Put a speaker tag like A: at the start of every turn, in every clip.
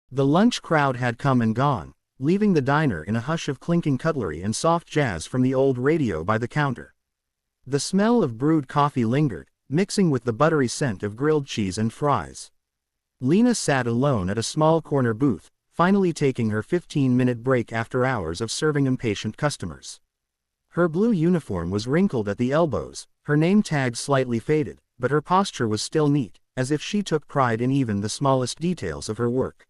A: The lunch crowd had come and gone, leaving the diner in a hush of clinking cutlery and soft jazz from the old radio by the counter. The smell of brewed coffee lingered, mixing with the buttery scent of grilled cheese and fries. Lena sat alone at a small corner booth, finally taking her 15-minute break after hours of serving impatient customers. Her blue uniform was wrinkled at the elbows, her name tag slightly faded, but her posture was still neat, as if she took pride in even the smallest details of her work.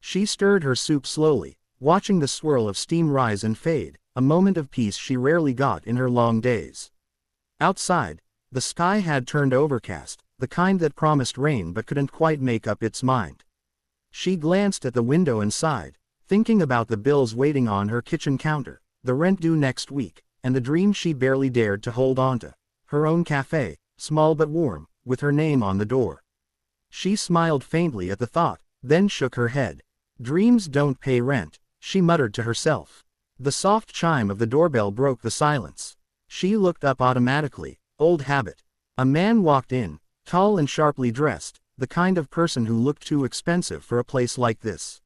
A: She stirred her soup slowly, watching the swirl of steam rise and fade, a moment of peace she rarely got in her long days. Outside, the sky had turned overcast, the kind that promised rain but couldn't quite make up its mind. She glanced at the window and sighed, thinking about the bills waiting on her kitchen counter, the rent due next week, and the dream she barely dared to hold onto, her own cafe, small but warm, with her name on the door. She smiled faintly at the thought, then shook her head. Dreams don't pay rent, she muttered to herself. The soft chime of the doorbell broke the silence. She looked up automatically, old habit. A man walked in, tall and sharply dressed, the kind of person who looked too expensive for a place like this.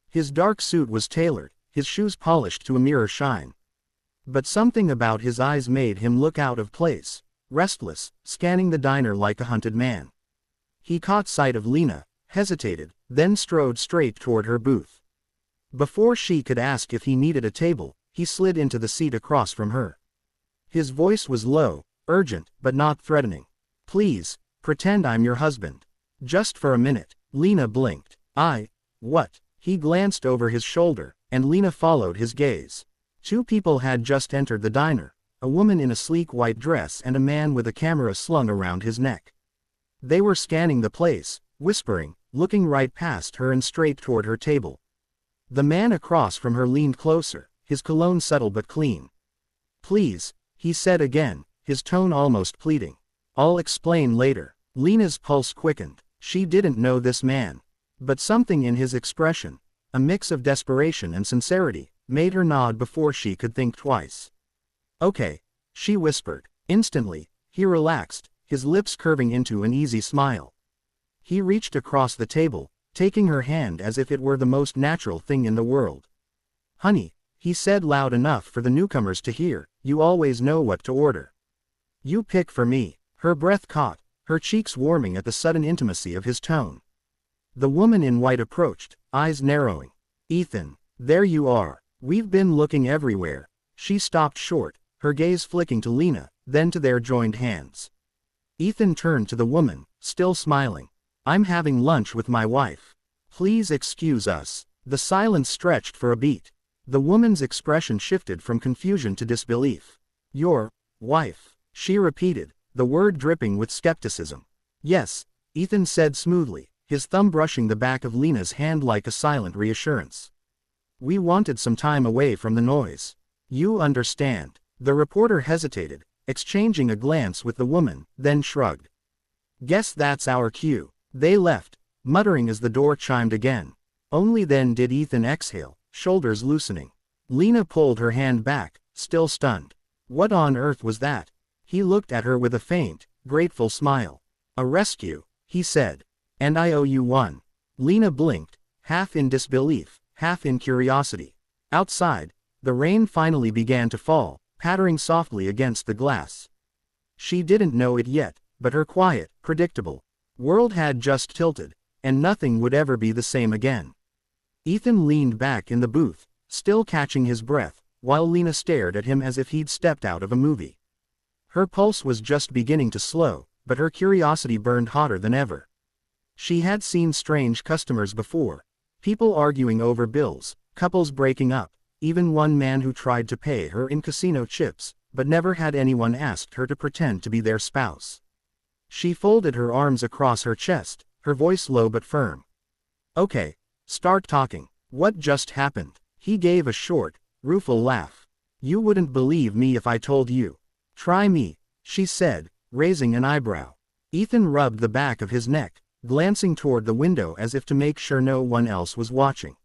A: His dark suit was tailored, his shoes polished to a mirror shine. But something about his eyes made him look out of place, restless, scanning the diner like a hunted man. He caught sight of Lena, hesitated, then strode straight toward her booth. Before she could ask if he needed a table, he slid into the seat across from her. His voice was low, urgent, but not threatening. "Please, pretend I'm your husband. Just for a minute." Lena blinked. What?" He glanced over his shoulder, and Lena followed his gaze. Two people had just entered the diner, a woman in a sleek white dress and a man with a camera slung around his neck. They were scanning the place, whispering, looking right past her and straight toward her table. The man across from her leaned closer, his cologne subtle but clean. "Please," he said again, his tone almost pleading. "I'll explain later." Lena's pulse quickened. She didn't know this man. But something in his expression, a mix of desperation and sincerity, made her nod before she could think twice. "Okay," she whispered. Instantly, he relaxed, his lips curving into an easy smile. He reached across the table, taking her hand as if it were the most natural thing in the world. "Honey," he said loud enough for the newcomers to hear, "you always know what to order. You pick for me." Her breath caught, her cheeks warming at the sudden intimacy of his tone. The woman in white approached, eyes narrowing. "Ethan, there you are. We've been looking everywhere." She stopped short, her gaze flicking to Lena, then to their joined hands. Ethan turned to the woman, still smiling. "I'm having lunch with my wife. Please excuse us." The silence stretched for a beat. The woman's expression shifted from confusion to disbelief. "Your wife," she repeated, the word dripping with skepticism. "Yes," Ethan said smoothly, his thumb brushing the back of Lena's hand like a silent reassurance. "We wanted some time away from the noise. You understand." The reporter hesitated, exchanging a glance with the woman, then shrugged. "Guess that's our cue." They left, muttering as the door chimed again. Only then did Ethan exhale, shoulders loosening. Lena pulled her hand back, still stunned. What on earth was that? He looked at her with a faint, grateful smile. "A rescue," he said. "And I owe you one." Lena blinked, half in disbelief, half in curiosity. Outside, the rain finally began to fall, pattering softly against the glass. She didn't know it yet, but her quiet, predictable world had just tilted, and nothing would ever be the same again. Ethan leaned back in the booth, still catching his breath, while Lena stared at him as if he'd stepped out of a movie. Her pulse was just beginning to slow, but her curiosity burned hotter than ever. She had seen strange customers before, people arguing over bills, couples breaking up, even one man who tried to pay her in casino chips, but never had anyone asked her to pretend to be their spouse. She folded her arms across her chest, her voice low but firm. "Okay, start talking. What just happened?" He gave a short, rueful laugh. "You wouldn't believe me if I told you." "Try me," she said, raising an eyebrow. Ethan rubbed the back of his neck, glancing toward the window as if to make sure no one else was watching.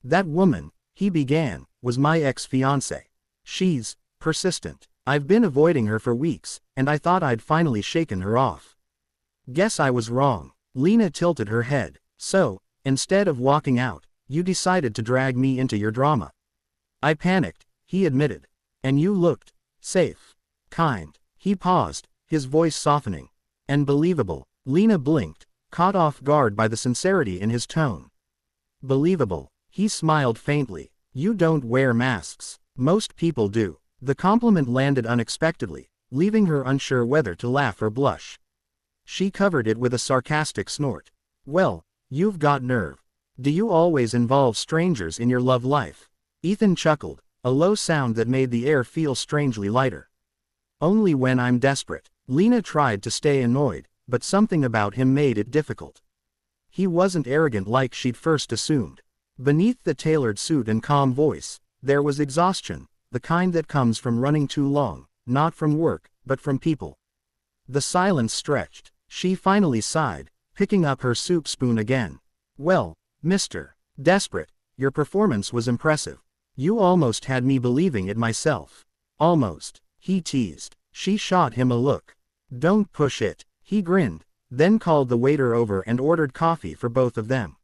A: "That woman," he began, "was my ex-fiancée. She's persistent. I've been avoiding her for weeks, and I thought I'd finally shaken her off. Guess I was wrong." Lena tilted her head. "So, Instead of walking out, you decided to drag me into your drama. I panicked, he admitted. And you looked safe. Kind. He paused, his voice softening. And believable. Lena blinked, caught off guard by the sincerity in his tone. Believable. He smiled faintly. You don't wear masks. Most people do. The compliment landed unexpectedly, leaving her unsure whether to laugh or blush. She covered it with a sarcastic snort. Well, you've got nerve. Do you always involve strangers in your love life? Ethan chuckled, a low sound that made the air feel strangely lighter. Only when I'm desperate. Lena tried to stay annoyed, but something about him made it difficult. He wasn't arrogant like she'd first assumed. Beneath the tailored suit and calm voice, there was exhaustion, the kind that comes from running too long, not from work, but from people. The silence stretched. She finally sighed, picking up her soup spoon again. Well, Mr. Desperate, your performance was impressive. You almost had me believing it myself. Almost, he teased. She shot him a look. Don't push it, he grinned, then called the waiter over and ordered coffee for both of them.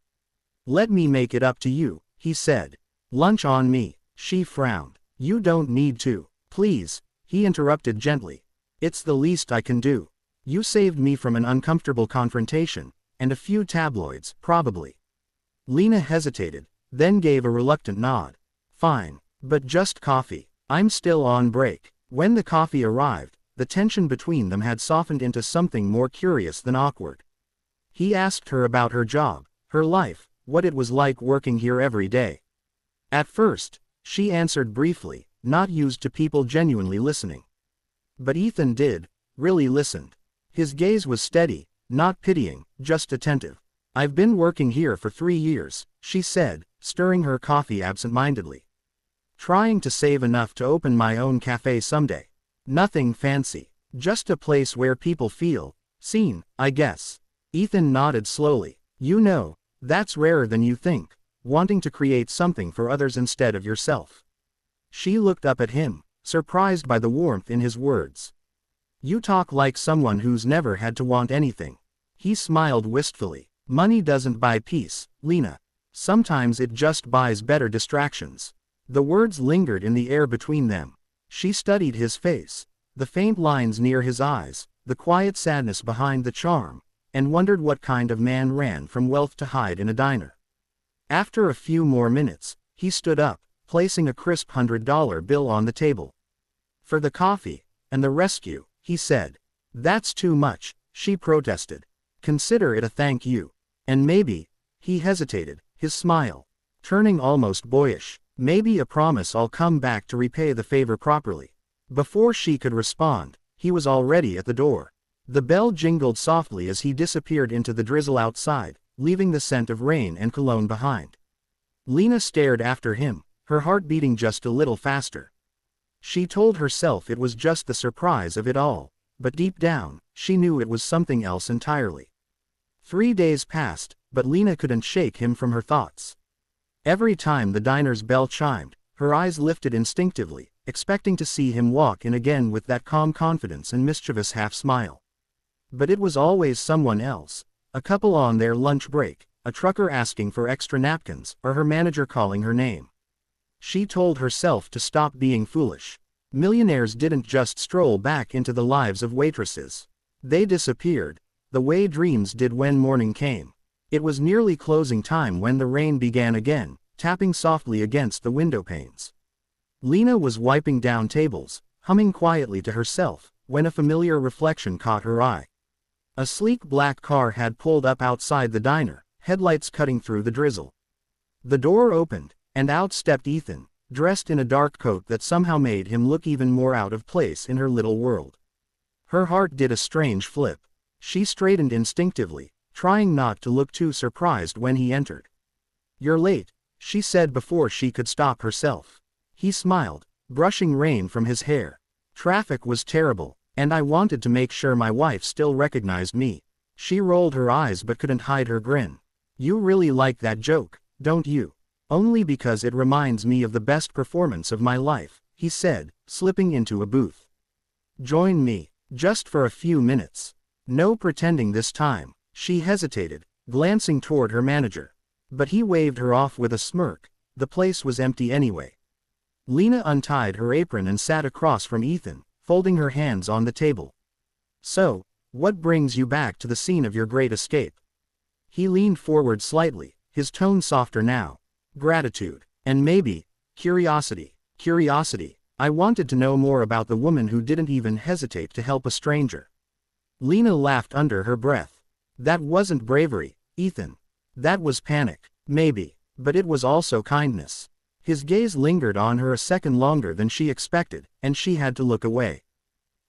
A: Let me make it up to you, he said. Lunch on me. She frowned. You don't need to. Please, he interrupted gently. It's the least I can do. You saved me from an uncomfortable confrontation, and a few tabloids, probably. Lena hesitated, then gave a reluctant nod. Fine, but just coffee. I'm still on break. When the coffee arrived, the tension between them had softened into something more curious than awkward. He asked her about her job, her life, what it was like working here every day. At first, she answered briefly, not used to people genuinely listening. But Ethan did, really listened. His gaze was steady, not pitying, just attentive. I've been working here for 3 years, she said, stirring her coffee absent-mindedly. Trying to save enough to open my own cafe someday. Nothing fancy, just a place where people feel seen, I guess. Ethan nodded slowly. You know, that's rarer than you think, wanting to create something for others instead of yourself. She looked up at him, surprised by the warmth in his words. You talk like someone who's never had to want anything. He smiled wistfully. Money doesn't buy peace, Lena. Sometimes it just buys better distractions. The words lingered in the air between them. She studied his face, the faint lines near his eyes, the quiet sadness behind the charm, and wondered what kind of man ran from wealth to hide in a diner. After a few more minutes, he stood up, placing a crisp $100 bill on the table. For the coffee, and the rescue, he said. That's too much, she protested. Consider it a thank you. And maybe, he hesitated, his smile turning almost boyish. Maybe a promise I'll come back to repay the favor properly. Before she could respond, he was already at the door. The bell jingled softly as he disappeared into the drizzle outside, leaving the scent of rain and cologne behind. Lena stared after him, her heart beating just a little faster. She told herself it was just the surprise of it all, but deep down, she knew it was something else entirely. 3 days passed, but Lena couldn't shake him from her thoughts. Every time the diner's bell chimed, her eyes lifted instinctively, expecting to see him walk in again with that calm confidence and mischievous half-smile. But it was always someone else, a couple on their lunch break, a trucker asking for extra napkins, or her manager calling her name. She told herself to stop being foolish. Millionaires didn't just stroll back into the lives of waitresses. They disappeared, the way dreams did when morning came. It was nearly closing time when the rain began again, tapping softly against the window panes. Lena was wiping down tables, humming quietly to herself, when a familiar reflection caught her eye. A sleek black car had pulled up outside the diner, headlights cutting through the drizzle. The door opened, and out stepped Ethan, dressed in a dark coat that somehow made him look even more out of place in her little world. Her heart did a strange flip. She straightened instinctively, trying not to look too surprised when he entered. You're late, she said before she could stop herself. He smiled, brushing rain from his hair. Traffic was terrible, and I wanted to make sure my wife still recognized me. She rolled her eyes but couldn't hide her grin. You really like that joke, don't you? Only because it reminds me of the best performance of my life, he said, slipping into a booth. Join me, just for a few minutes. No pretending this time. She hesitated, glancing toward her manager. But he waved her off with a smirk. The place was empty anyway. Lena untied her apron and sat across from Ethan, folding her hands on the table. So, what brings you back to the scene of your great escape? He leaned forward slightly, his tone softer now. Gratitude. And maybe, curiosity. Curiosity. I wanted to know more about the woman who didn't even hesitate to help a stranger. Lena laughed under her breath. That wasn't bravery, Ethan. That was panic. Maybe. But it was also kindness. His gaze lingered on her a second longer than she expected, and she had to look away.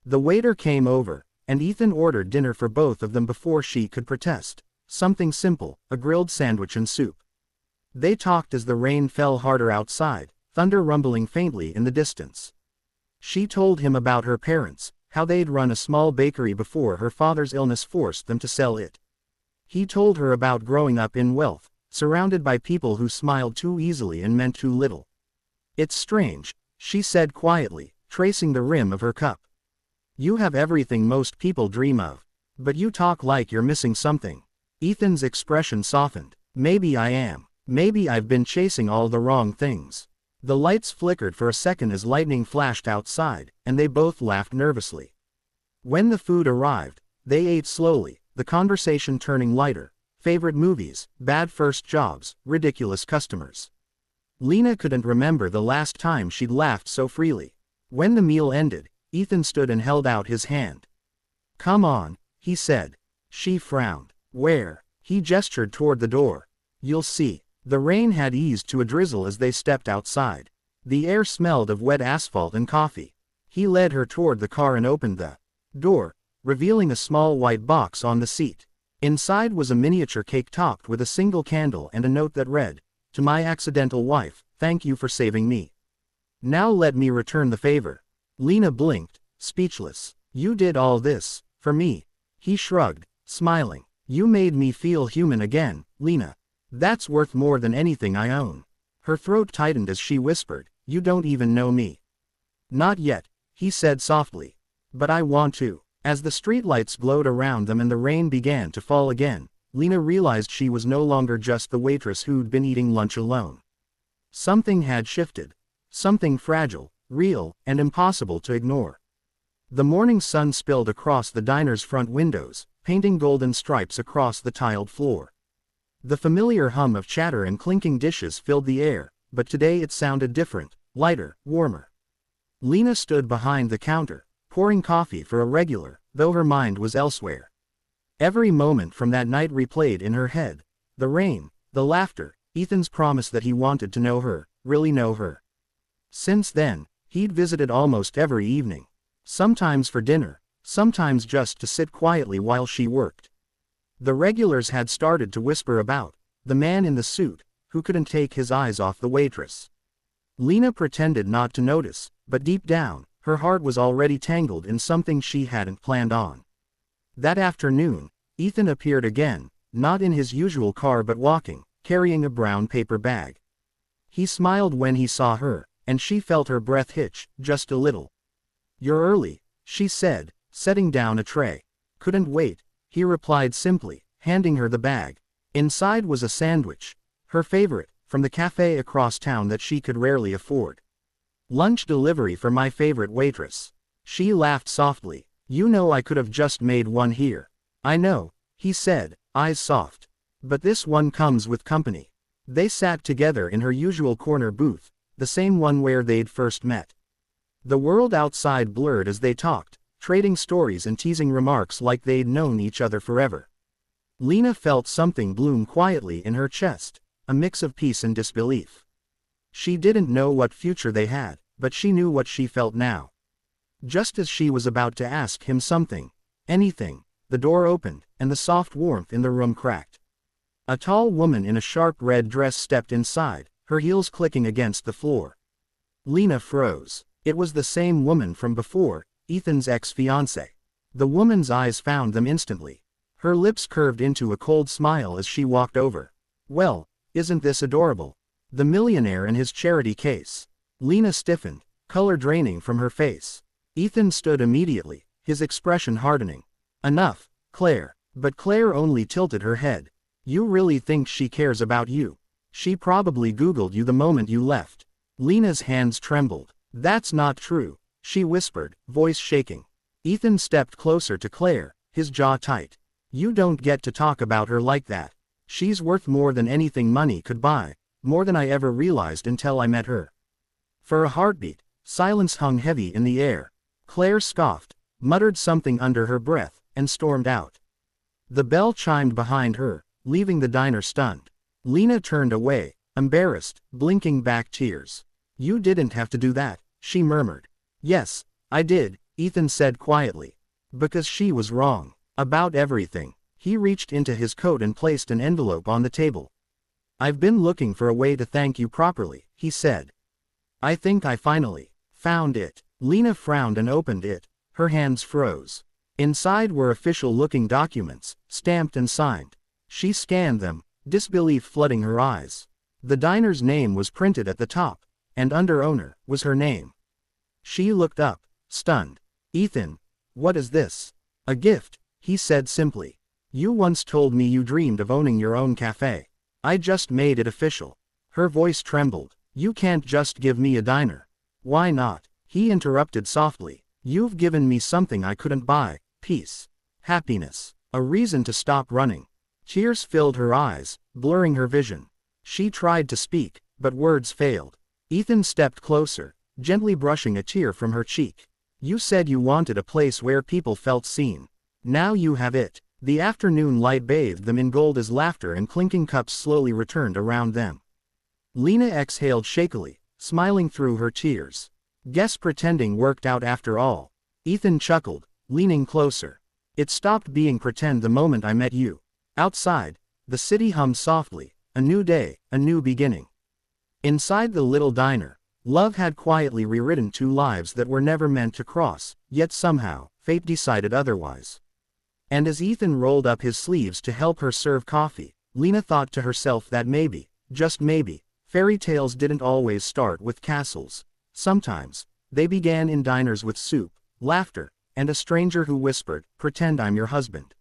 A: The waiter came over, and Ethan ordered dinner for both of them before she could protest. Something simple, a grilled sandwich and soup. They talked as the rain fell harder outside, thunder rumbling faintly in the distance. She told him about her parents, how they'd run a small bakery before her father's illness forced them to sell it. He told her about growing up in wealth, surrounded by people who smiled too easily and meant too little. It's strange, she said quietly, tracing the rim of her cup. You have everything most people dream of. But you talk like you're missing something. Ethan's expression softened. Maybe I am. Maybe I've been chasing all the wrong things. The lights flickered for a second as lightning flashed outside, and they both laughed nervously. When the food arrived, they ate slowly, the conversation turning lighter. Favorite movies, bad first jobs, ridiculous customers. Lena couldn't remember the last time she'd laughed so freely. When the meal ended, Ethan stood and held out his hand. Come on, he said. She frowned. Where? He gestured toward the door. You'll see. The rain had eased to a drizzle as they stepped outside. The air smelled of wet asphalt and coffee. He led her toward the car and opened the door, revealing a small white box on the seat. Inside was a miniature cake topped with a single candle and a note that read, "To my accidental wife, thank you for saving me. Now let me return the favor." Lena blinked, speechless. You did all this, for me. He shrugged, smiling. You made me feel human again, Lena. That's worth more than anything I own. Her throat tightened as she whispered, you don't even know me. Not yet, he said softly. But I want to. As the streetlights glowed around them and the rain began to fall again, Lena realized she was no longer just the waitress who'd been eating lunch alone. Something had shifted. Something fragile, real, and impossible to ignore. The morning sun spilled across the diner's front windows, painting golden stripes across the tiled floor. The familiar hum of chatter and clinking dishes filled the air, but today it sounded different, lighter, warmer. Lena stood behind the counter, pouring coffee for a regular, though her mind was elsewhere. Every moment from that night replayed in her head. The rain, the laughter, Ethan's promise that he wanted to know her, really know her. Since then, he'd visited almost every evening. Sometimes for dinner, sometimes just to sit quietly while she worked. The regulars had started to whisper about the man in the suit, who couldn't take his eyes off the waitress. Lena pretended not to notice, but deep down, her heart was already tangled in something she hadn't planned on. That afternoon, Ethan appeared again, not in his usual car but walking, carrying a brown paper bag. He smiled when he saw her, and she felt her breath hitch, just a little. You're early, she said, setting down a tray. Couldn't wait, he replied simply, handing her the bag. Inside was a sandwich, her favorite, from the cafe across town that she could rarely afford. Lunch delivery for my favorite waitress. She laughed softly. You know I could have just made one here. I know, he said, eyes soft. But this one comes with company. They sat together in her usual corner booth, the same one where they'd first met. The world outside blurred as they talked, trading stories and teasing remarks like they'd known each other forever. Lena felt something bloom quietly in her chest, a mix of peace and disbelief. She didn't know what future they had, but she knew what she felt now. Just as she was about to ask him something, anything, the door opened, and the soft warmth in the room cracked. A tall woman in a sharp red dress stepped inside, her heels clicking against the floor. Lena froze. It was the same woman from before, Ethan's ex-fiancée. The woman's eyes found them instantly. Her lips curved into a cold smile as she walked over. Well, isn't this adorable? The millionaire and his charity case. Lena stiffened, color draining from her face. Ethan stood immediately, his expression hardening. Enough, Claire. But Claire only tilted her head. You really think she cares about you? She probably Googled you the moment you left. Lena's hands trembled. That's not true, she whispered, voice shaking. Ethan stepped closer to Claire, his jaw tight. You don't get to talk about her like that. She's worth more than anything money could buy, more than I ever realized until I met her. For a heartbeat, silence hung heavy in the air. Claire scoffed, muttered something under her breath, and stormed out. The bell chimed behind her, leaving the diner stunned. Lena turned away, embarrassed, blinking back tears. You didn't have to do that, she murmured. Yes, I did, Ethan said quietly. Because she was wrong. About everything. He reached into his coat and placed an envelope on the table. I've been looking for a way to thank you properly, he said. I think I finally found it. Lena frowned and opened it. Her hands froze. Inside were official-looking documents, stamped and signed. She scanned them, disbelief flooding her eyes. The diner's name was printed at the top, and under owner was her name. She looked up, stunned. Ethan, what is this? A gift, he said simply. You once told me you dreamed of owning your own cafe. I just made it official. Her voice trembled. You can't just give me a diner. Why not? He interrupted softly. You've given me something I couldn't buy, peace, happiness, a reason to stop running. Tears filled her eyes, blurring her vision. She tried to speak, but words failed. Ethan stepped closer, gently brushing a tear from her cheek. You said you wanted a place where people felt seen. Now you have it. The afternoon light bathed them in gold as laughter and clinking cups slowly returned around them. Lena exhaled shakily, smiling through her tears. Guess pretending worked out after all. Ethan chuckled, leaning closer. It stopped being pretend the moment I met you. Outside, the city hummed softly, a new day, a new beginning. Inside the little diner, love had quietly rewritten two lives that were never meant to cross, yet somehow, fate decided otherwise. And as Ethan rolled up his sleeves to help her serve coffee, Lena thought to herself that maybe, just maybe, fairy tales didn't always start with castles. Sometimes, they began in diners with soup, laughter, and a stranger who whispered, "Pretend I'm your husband."